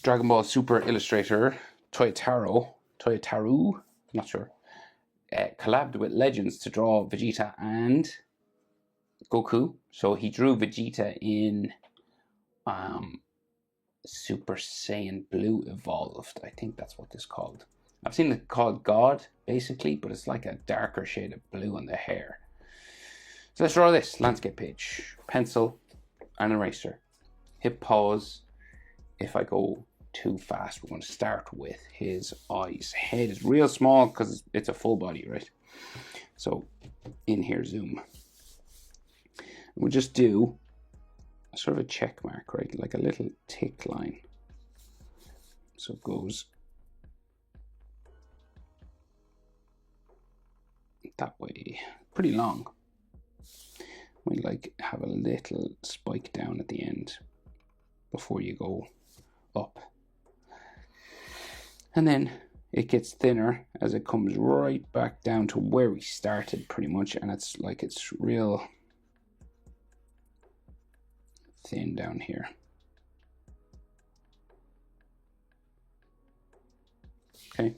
Dragon Ball Super illustrator Toyotaru, not sure, collabed with Legends to draw Vegeta and Goku. So he drew Vegeta in Super Saiyan Blue Evolved. I think that's what this is called. I've seen it called God, basically, but it's like a darker shade of blue on the hair. So let's draw this landscape page. Pencil and eraser. Hit pause. If I go too fast, we're going to start with his eyes. Head is real small because it's a full body, right? So in here, zoom. We'll just do sort of a check mark, right? Like a little tick line. So it goes that way. Pretty long. We like have a little spike down at the end before you go up. And then it gets thinner as it comes right back down to where we started pretty much, and it's like it's real thin down here. Okay.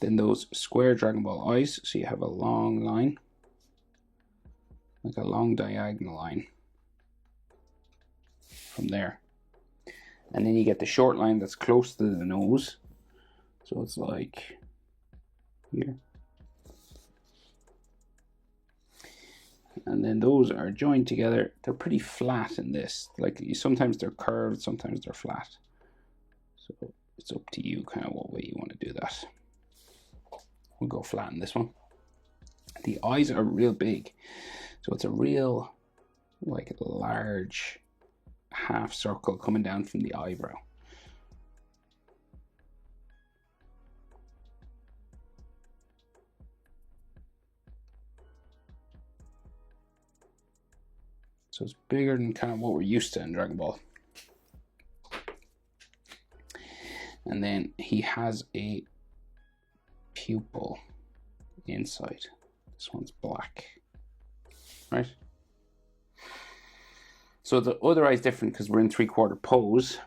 Then those square Dragon Ball eyes, so you have a long line, like a long diagonal line from there. And then you get the short line that's close to the nose, so it's like here. And then those are joined together. They're pretty flat in this. Like sometimes they're curved, sometimes they're flat. So it's up to you kind of what way you want to do that. We'll go flat in this one. The eyes are real big. So it's a real, like large half circle coming down from the eyebrow. So it's bigger than kind of what we're used to in Dragon Ball. And then he has a pupil inside. This one's black, right? So the other eye is different because we're in 3/4 pose.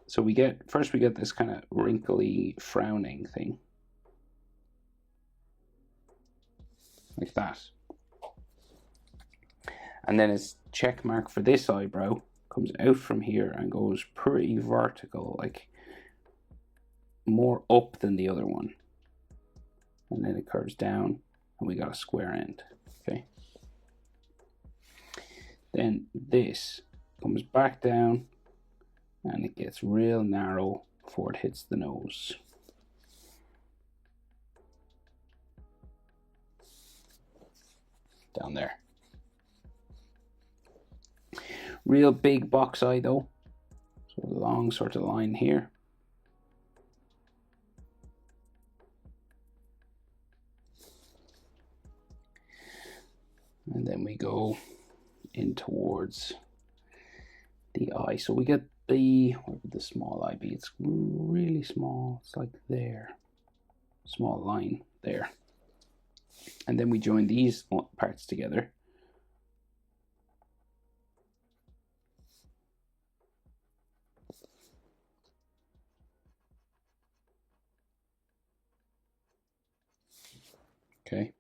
So we get this kind of wrinkly frowning thing, like that. And then his check mark for this eyebrow comes out from here and goes pretty vertical, like more up than the other one. And then it curves down and we got a square end, okay? Then this comes back down and it gets real narrow before it hits the nose. Down there. Real big box eye though. So a long sort of line here. And then we go in towards the eye. So we get the, where would the small eye be? It's really small. It's like there. Small line there. And then we join these parts together. Okay.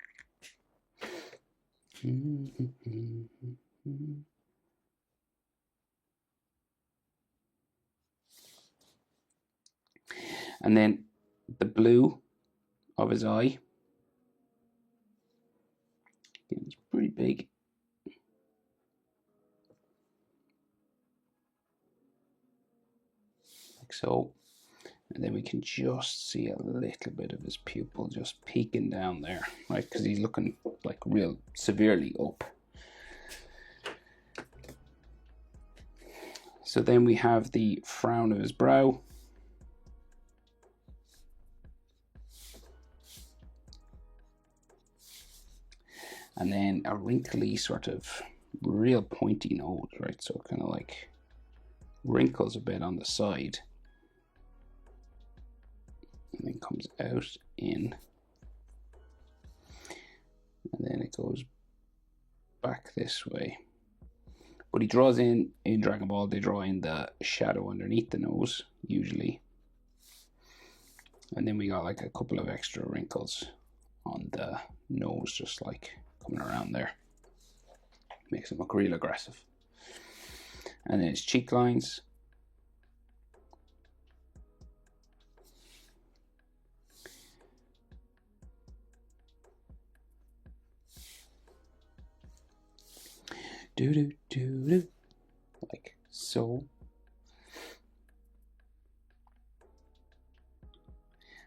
And then the blue of his eye, it's pretty big. Like so. And then we can just see a little bit of his pupil just peeking down there, right? Because he's looking like real severely up. So then we have the frown of his brow. And then a wrinkly sort of real pointy nose, right? So kind of like wrinkles a bit on the side. And then comes out in. And then it goes back this way. But he draws in Dragon Ball, they draw in the shadow underneath the nose, usually. And then we got like a couple of extra wrinkles on the nose, just like coming around there. Makes him look real aggressive. And then his cheek lines. Do do do do, like so.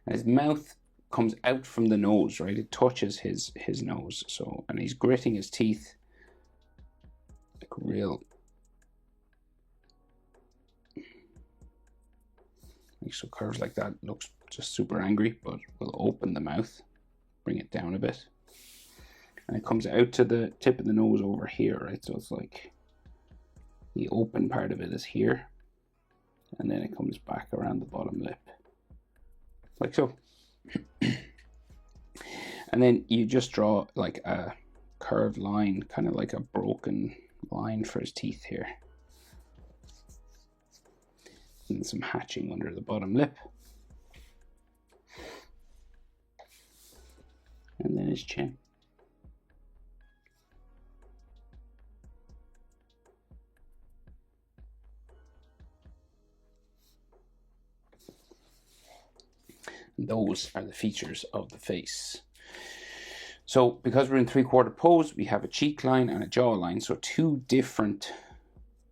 And his mouth comes out from the nose, right? It touches his nose. So, and he's gritting his teeth, like real. So curves like that, looks just super angry, but we'll open the mouth, bring it down a bit. And it comes out to the tip of the nose over here, right? So it's like the open part of it is here. And then it comes back around the bottom lip. Like so. And then you just draw like a curved line, kind of like a broken line for his teeth here. And some hatching under the bottom lip. And then his chin. And those are the features of the face. So because we're in 3/4 pose, we have a cheek line and a jaw line. So two different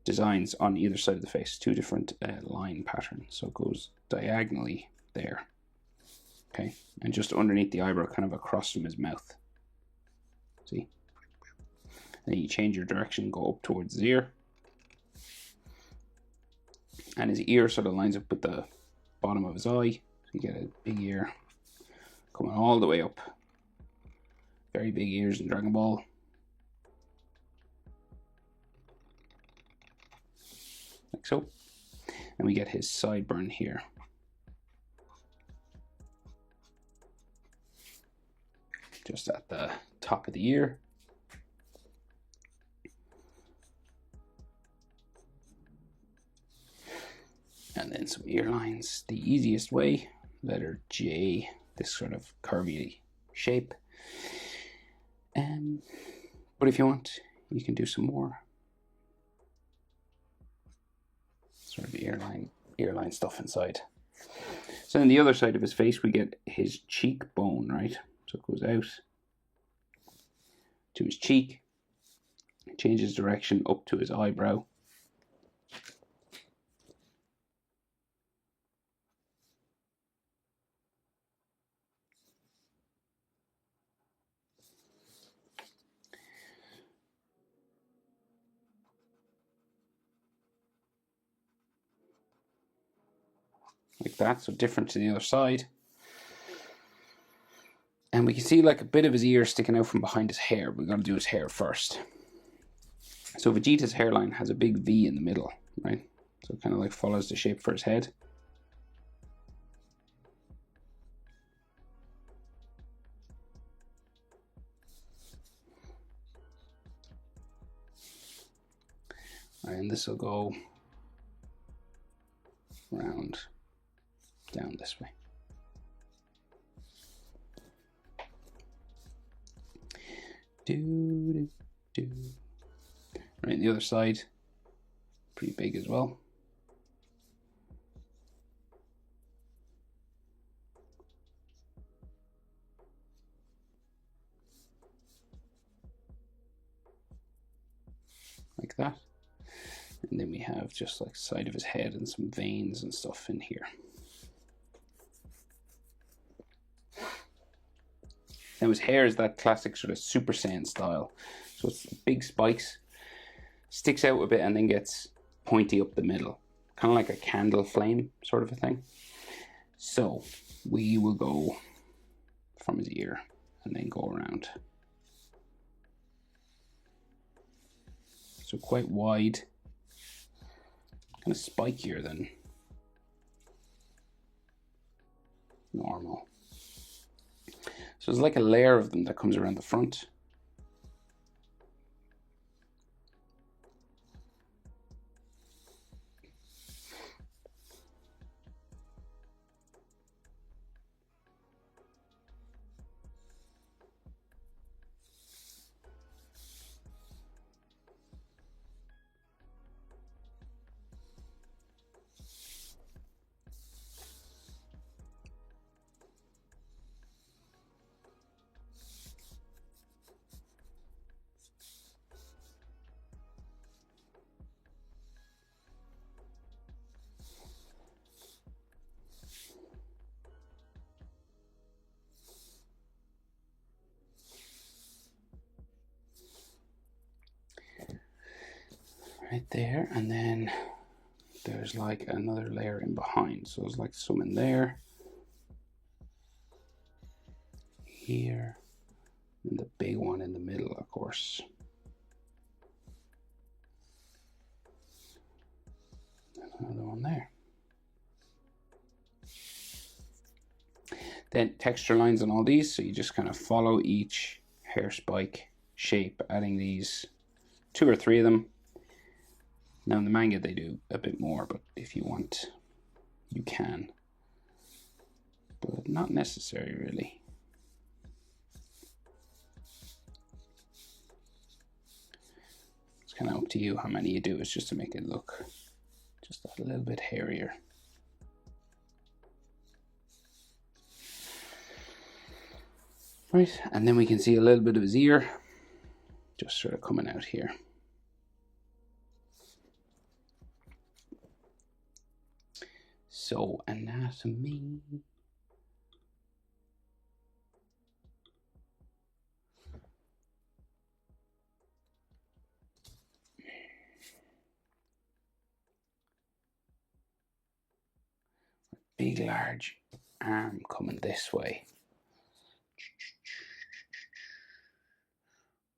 designs on either side of the face, two different line patterns. So it goes diagonally there. Okay, and just underneath the eyebrow, kind of across from his mouth. See? And then you change your direction, go up towards his ear. And his ear sort of lines up with the bottom of his eye. You get a big ear coming all the way up. Very big ears in Dragon Ball. Like so. And we get his sideburn here. Just at the top of the ear. And then some ear lines. The easiest way. Letter J, this sort of curvy shape. But if you want, you can do some more sort of earline stuff inside. So on the other side of his face, we get his cheekbone, right? So it goes out to his cheek, changes direction up to his eyebrow. Like that, so different to the other side. And we can see like a bit of his ear sticking out from behind his hair. We're going to do his hair first. So Vegeta's hairline has a big V in the middle, right? So it kind of like follows the shape for his head. And this will go round down this way. Right, the other side, pretty big as well. Like that. And then we have just like side of his head and some veins and stuff in here. Now his hair is that classic sort of Super Saiyan style. So it's big spikes, sticks out a bit and then gets pointy up the middle. Kind of like a candle flame sort of a thing. So we will go from his ear and then go around. So quite wide, kind of spikier than normal. So there's like a layer of them that comes around the front. right there, and then there's like another layer in behind. So there's like some in there, here, and the big one in the middle, of course. Another one there. Then texture lines on all these, so you just kind of follow each hair spike shape, adding these 2 or 3 of them. Now in the manga they do a bit more, but if you want, you can. But not necessary, really. It's kind of up to you how many you do. It's just to make it look just a little bit hairier. Right, and then we can see a little bit of his ear, just sort of coming out here. So, anatomy. Big, large arm coming this way.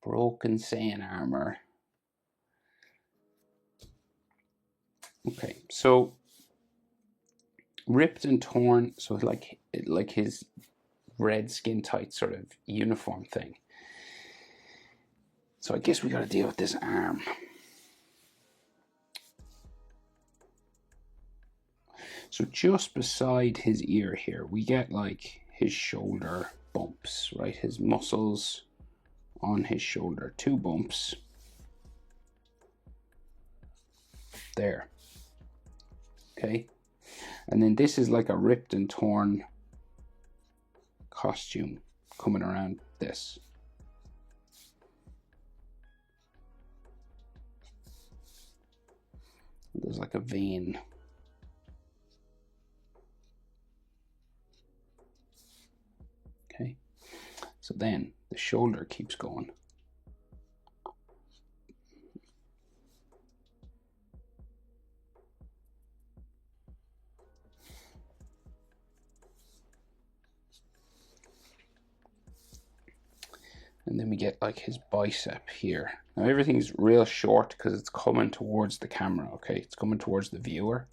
Broken Saiyan armor. Okay, so ripped and torn, so like his red skin tight sort of uniform thing. So I guess we got to deal with this arm. So just beside his ear here, we get like his shoulder bumps, right? His muscles on his shoulder, 2 bumps there. Okay, and then this is like a ripped and torn costume coming around this. There's like a vein. Okay, so then the shoulder keeps going. And then we get like his bicep here. Now everything's real short because it's coming towards the camera, okay? It's coming towards the viewer.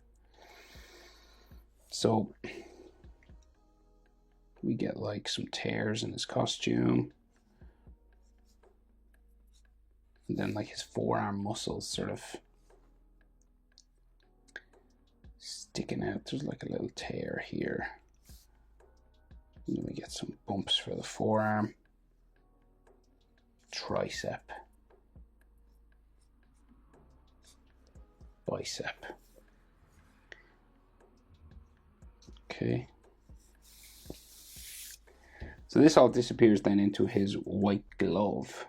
So we get like some tears in his costume. And then like his forearm muscles sort of sticking out. There's like a little tear here. And then we get some bumps for the forearm. Tricep. Bicep. Okay. So this all disappears then into his white glove.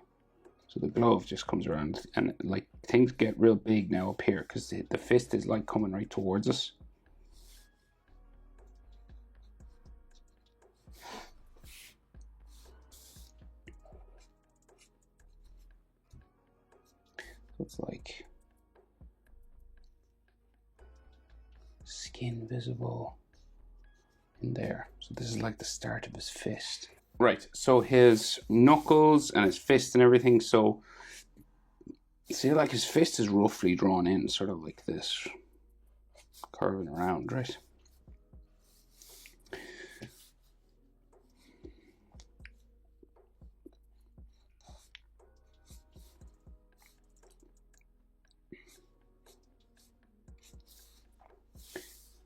So the glove just comes around and like things get real big now up here because the fist is like coming right towards us. So it's like skin visible in there. So this is like the start of his fist. Right, so his knuckles and his fist and everything, so see like his fist is roughly drawn in, sort of like this, curving around, right?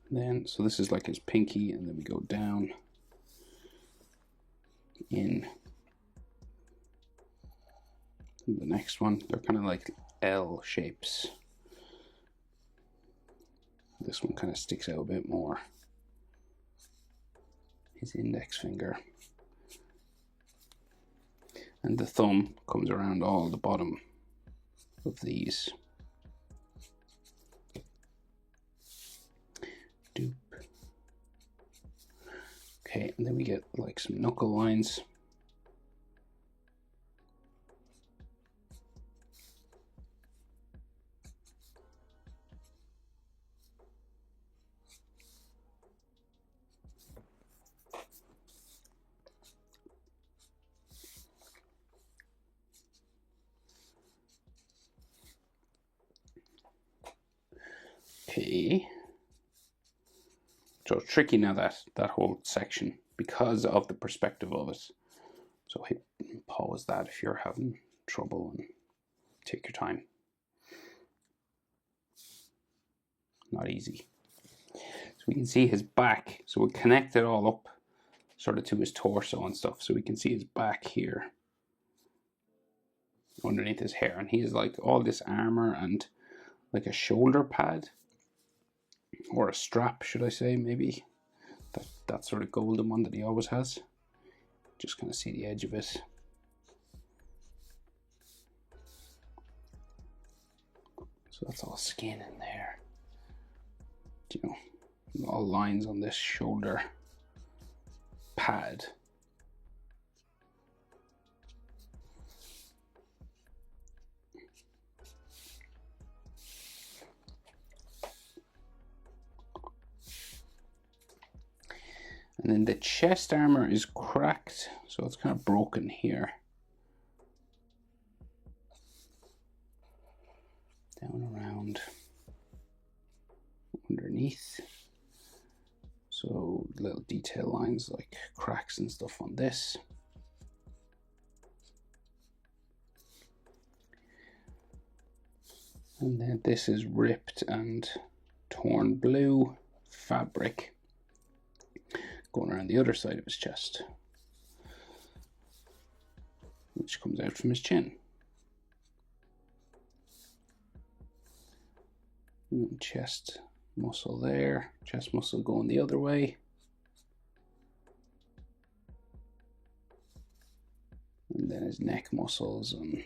Then, so this is like his pinky, and then we go down in the next one. They're kind of like L shapes. This one kind of sticks out a bit more. His index finger. And the thumb comes around all the bottom of these. Doop. Okay, and then we get like some knuckle lines. Okay. So tricky now, that whole section, because of the perspective of it. So hit pause that if you're having trouble and take your time. Not easy. So we can see his back. So we'll connect it all up sort of to his torso and stuff. So we can see his back here underneath his hair. And he has like all this armor and like a shoulder pad, or a strap, should I say, maybe. That sort of golden one that he always has. Just kind of see the edge of it. So that's all skin in there. You know, all lines on this shoulder pad. And then the chest armor is cracked, so it's kind of broken here. Down around underneath. So little detail lines like cracks and stuff on this. And then this is ripped and torn blue fabric going around the other side of his chest, which comes out from his chin. And chest muscle there, chest muscle going the other way. And then his neck muscles and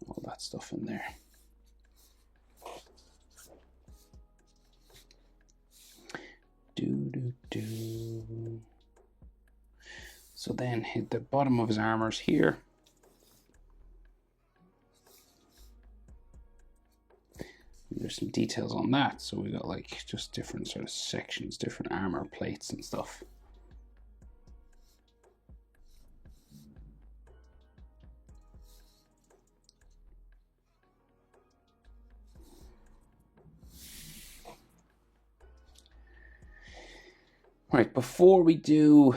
all that stuff in there. So then hit the bottom of his armor's here. And there's some details on that. So we got like just different sort of sections, different armor plates and stuff. Right, before we do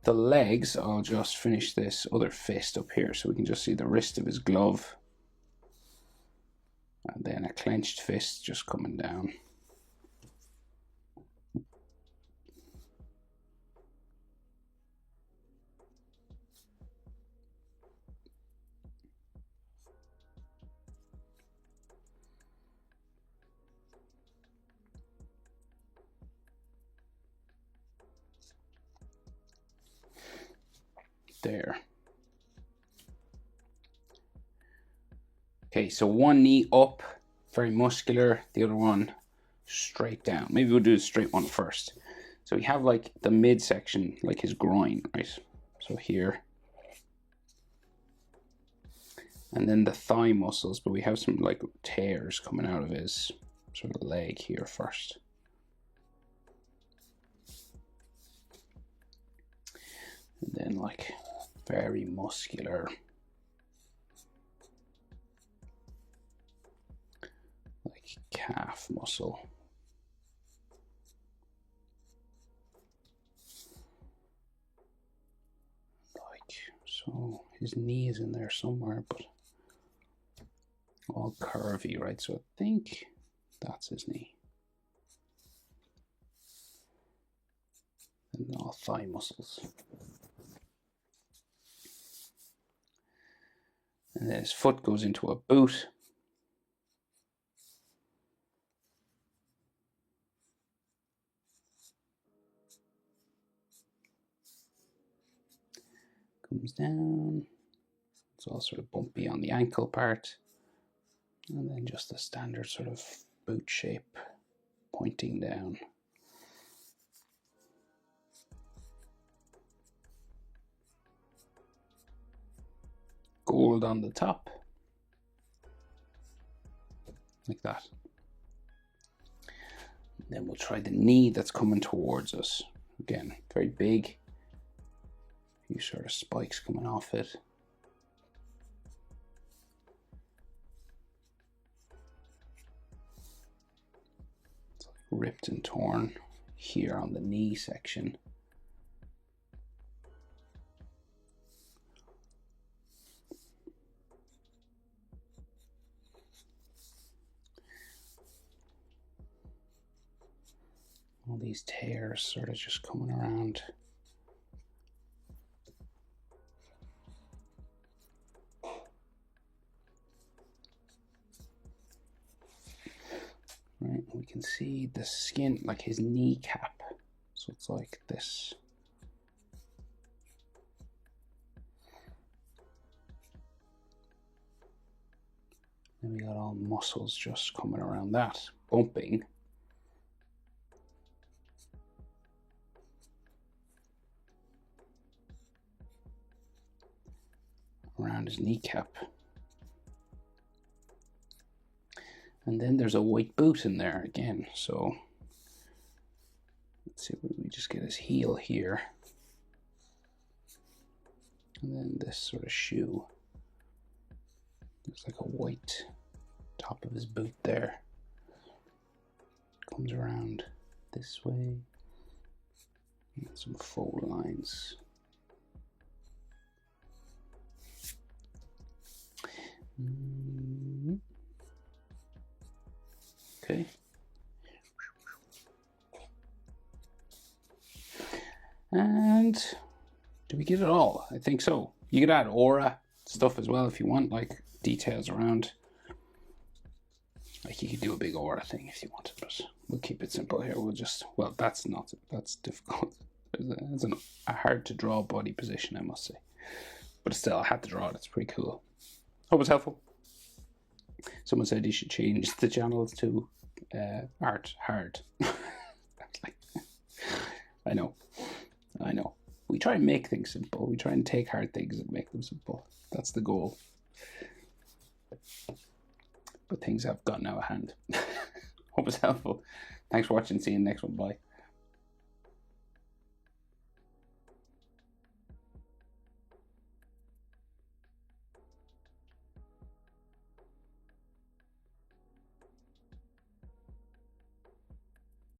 the legs, I'll just finish this other fist up here so we can just see the wrist of his glove. And then a clenched fist just coming down. There. Okay, so one knee up, very muscular, the other one straight down. Maybe we'll do the straight one first. So we have like the midsection, like his groin, right? So here. And then the thigh muscles, but we have some like tears coming out of his sort of leg here first. And then like very muscular, like calf muscle. Like, so his knee is in there somewhere, but all curvy, right? So I think that's his knee. And all thigh muscles. And then his foot goes into a boot. Comes down. It's all sort of bumpy on the ankle part. And then just a standard sort of boot shape pointing down. Gold on the top, like that. And then we'll try the knee that's coming towards us. Again, very big. A few sort of spikes coming off it. ripped and torn here on the knee section. All these tears sort of just coming around. Right, we can see the skin, like his kneecap. So it's like this. Then we got all muscles just coming around that, bumping. Around his kneecap. And then there's a white boot in there again, so let's see, we just get his heel here. And then this sort of shoe. Looks like a white top of his boot there. Comes around this way. And some fold lines. Okay. And do we get it all? I think so. You could add aura stuff as well if you want, like details around. Like you could do a big aura thing if you wanted, but we'll keep it simple here. We'll just, well, that's difficult. It's a hard to draw body position, I must say. But still, I had to draw it. It's pretty cool. Hope it's helpful. Someone said you should change the channels to art hard. I know. We try and make things simple. We try and take hard things and make them simple. That's the goal. But things have gotten out of hand. Hope it's helpful. Thanks for watching. See you in the next one. Bye.